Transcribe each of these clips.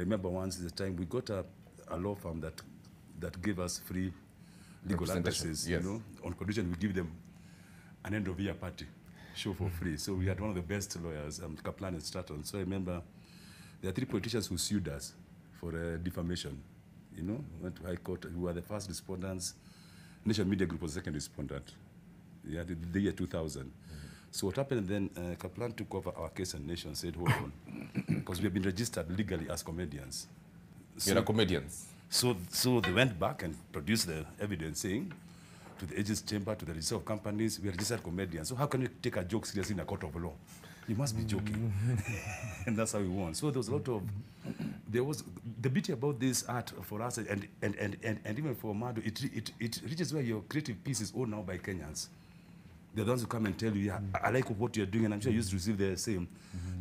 I remember once the time we got a law firm that gave us free legal advices, yes. on condition we give them an end of year party show for free. So we had one of the best lawyers, Kaplan and Stratton. So I remember there are 3 politicians who sued us for defamation. Went to High Court. We were the first respondents. Nation Media Group was the second respondent. Yeah, the year 2000. So what happened then, Kaplan took over our case and Nation said, hold on, because we have been registered legally as comedians. So, You're comedians. So they went back and produced the evidence saying to the agents chamber, to the register of companies, we are registered comedians. So how can you take a joke seriously in a court of law? You must be joking. And that's how we won. So there was a lot of, there was, the beauty about this art for us and even for Mado, it reaches where your creative piece is owned now by Kenyans. They're the ones who come and tell you, yeah, I like what you're doing, and I'm sure you used to receive the same.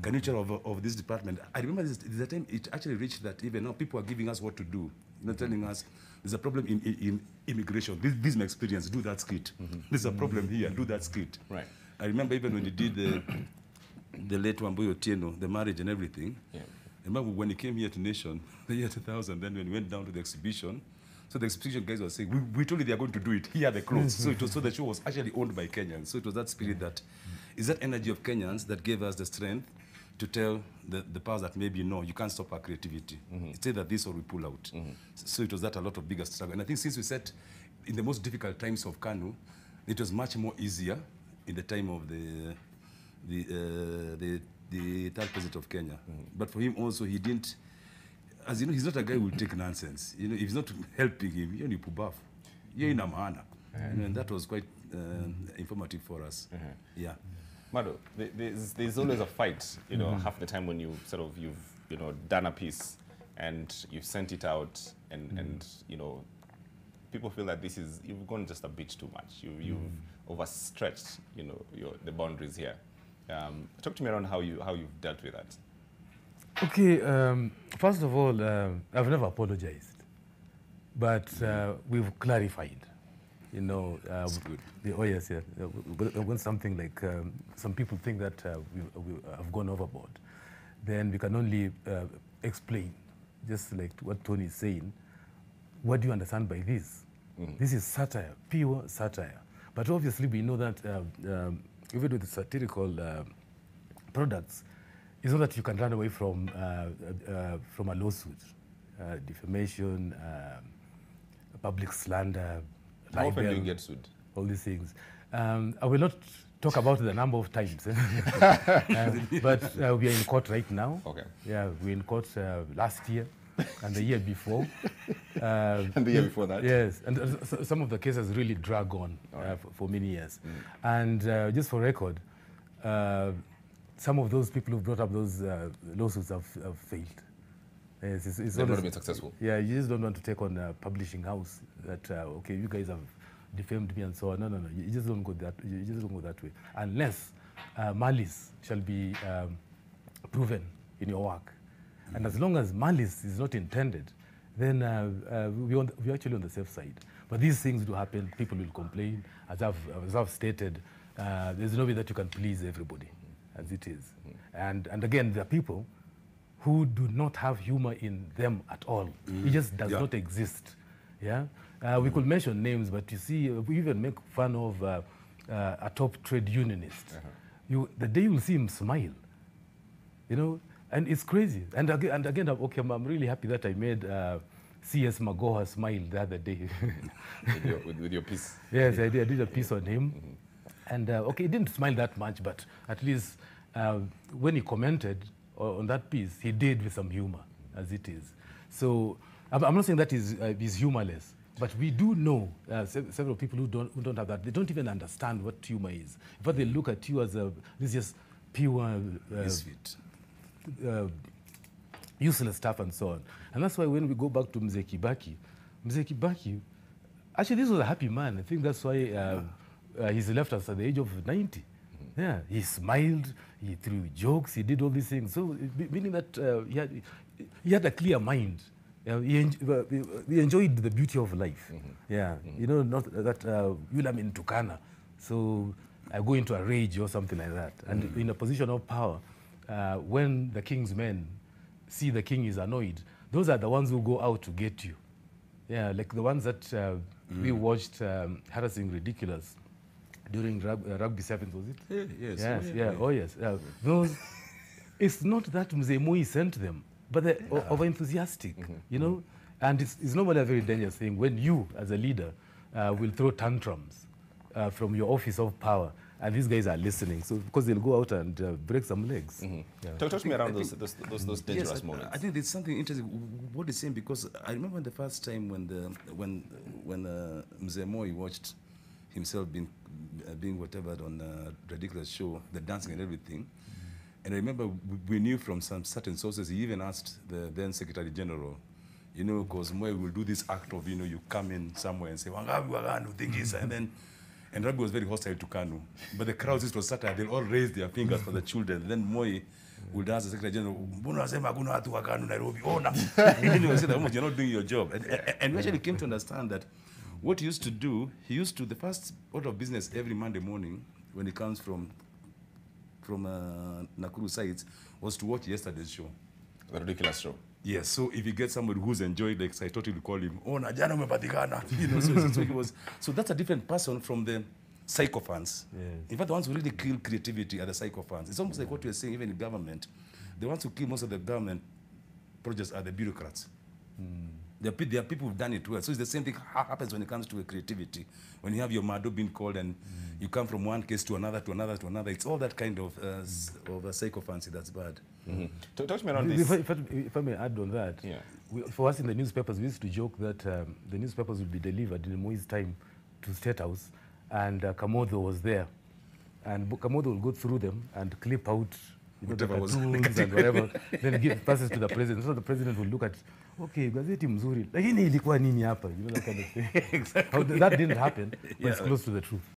Can you chair of this department? I remember the time it actually reached that even now people are giving us what to do. Telling us there's a problem in immigration. This is my experience. Do that skit. There's a problem here. Do that skit. Right. I remember even when you did the late Wambuyo Otieno, the marriage and everything. Yeah. I remember when he came here to Nation, the year 2000. Then when we went down to the exhibition. So the exhibition guys were saying, we told you they are going to do it. Here are the clothes. So the show was actually owned by Kenyans. So it was that spirit that, is that energy of Kenyans that gave us the strength to tell the powers that maybe, no, you can't stop our creativity. It's either this or we pull out. So it was that a lot of bigger struggle. And I think since we set, in the most difficult times of KANU, it was much more easier in the time of the third president of Kenya. But for him also, he didn't, as you know, he's not a guy who will take nonsense. If he's not helping him, you're in Pubafu. You're in Amhana. And that was quite informative for us. Yeah. Mado, there's always a fight, half the time when you you've done a piece and you've sent it out and people feel that you've gone just a bit too much. You've overstretched, the boundaries here. Talk to me around how you've dealt with that. Okay, first of all, I've never apologized, but we've clarified. That's good. Oh yes, yeah. When something like some people think that we have gone overboard, then we can only explain, just like what Tony is saying. What do you understand by this? This is satire, pure satire. But obviously, we know that even with the satirical products, it's not that you can run away from a lawsuit, defamation, public slander. How often do you get sued? All these things. I will not talk about the number of times, but we are in court right now. Okay. Yeah, we're in court last year and the year before. And the year before that? Yes, and some of the cases really drag on for many years. And just for record, some of those people who brought up those lawsuits have failed. Yes, they've not been successful. Yeah, you just don't want to take on a publishing house that okay, you guys have defamed me and so on. No. You just don't go that. You just don't go that way unless malice shall be proven in your work. And as long as malice is not intended, then we're actually on the safe side. But these things do happen. People will complain. As I've stated, there's no way that you can please everybody, as it is. And again, there are people who do not have humor in them at all. It just does not exist. Yeah, we could mention names, but you see, we even make fun of a top trade unionist. The day you'll see him smile, and it's crazy. And again, okay, I'm really happy that I made C.S. Magoha smile the other day. with your piece. Yes, I did a piece on him, and okay, he didn't smile that much, but at least when he commented on that piece, he did with some humor, as it is. So I'm not saying that he's humorless, but we do know several people who don't have that. They don't even understand what humor is. In fact, they look at you as this just pure useless stuff and so on. And that's why when we go back to Mzee Kibaki, actually this was a happy man. I think that's why he's left us at the age of 90. Yeah, he smiled, he threw jokes, he did all these things. So, meaning that he had a clear mind. He enjoyed the beauty of life. Yeah, not that I'm in Tukana, so I go into a rage or something like that. And in a position of power, when the king's men see the king is annoyed, those are the ones who go out to get you. Yeah, like the ones that we watched harassing Redikyulass during rugby sevens, was it? Yes. Yes, oh yes. Those, it's not that Mzee Moi sent them, but they're over-enthusiastic, you know? And it's normally a very dangerous thing when you, as a leader, will throw tantrums from your office of power, and these guys are listening, so because they'll go out and break some legs. Talk to me around those dangerous moments. I think there's something interesting. What he's saying, because I remember the first time when Mzee Moi watched himself being whatever on a ridiculous show, the dancing and everything. And I remember we knew from some certain sources, he even asked the then Secretary General, you know, because Moi will do this act of, you know, you come in somewhere and say, Wangabi Waganu, thingis, and then, and Rabi was very hostile to Kanu. But the crowds, it was satire, they'll all raise their fingers for the children. Then Moi would ask the Secretary General, Nairobi, oh, no. He would say that you're not doing your job. And we actually came to understand that what he used to do, the first order of business every Monday morning when he comes from Nakuru sites was to watch yesterday's show. The Redikyulass show. Yes, so if you get somebody who's enjoyed the excited, you call him, oh, Najana umepatikana. You know, so that's a different person from the sycophants. Yes. In fact, the ones who really kill creativity are the sycophants. It's almost like what we're saying, even in government. The ones who kill most of the government projects are the bureaucrats. There are people who've done it well. So it's the same thing happens when it comes to creativity. When you have your Mado being called and you come from one case to another, to another, to another, it's all that kind of sycophancy that's bad. Talk to me around this. If I may add on that, for us in the newspapers, we used to joke that the newspapers would be delivered in Moi's time to State House, and Kamodo was there. And Kamodo will go through them and clip out, you know, the cartoons and whatever, then give passes to the president. So the president will look at, okay, gazeti mzuri, lakini ilikuwa nini hapa? You know, that kind of thing. Exactly. That didn't happen, but it's close to the truth.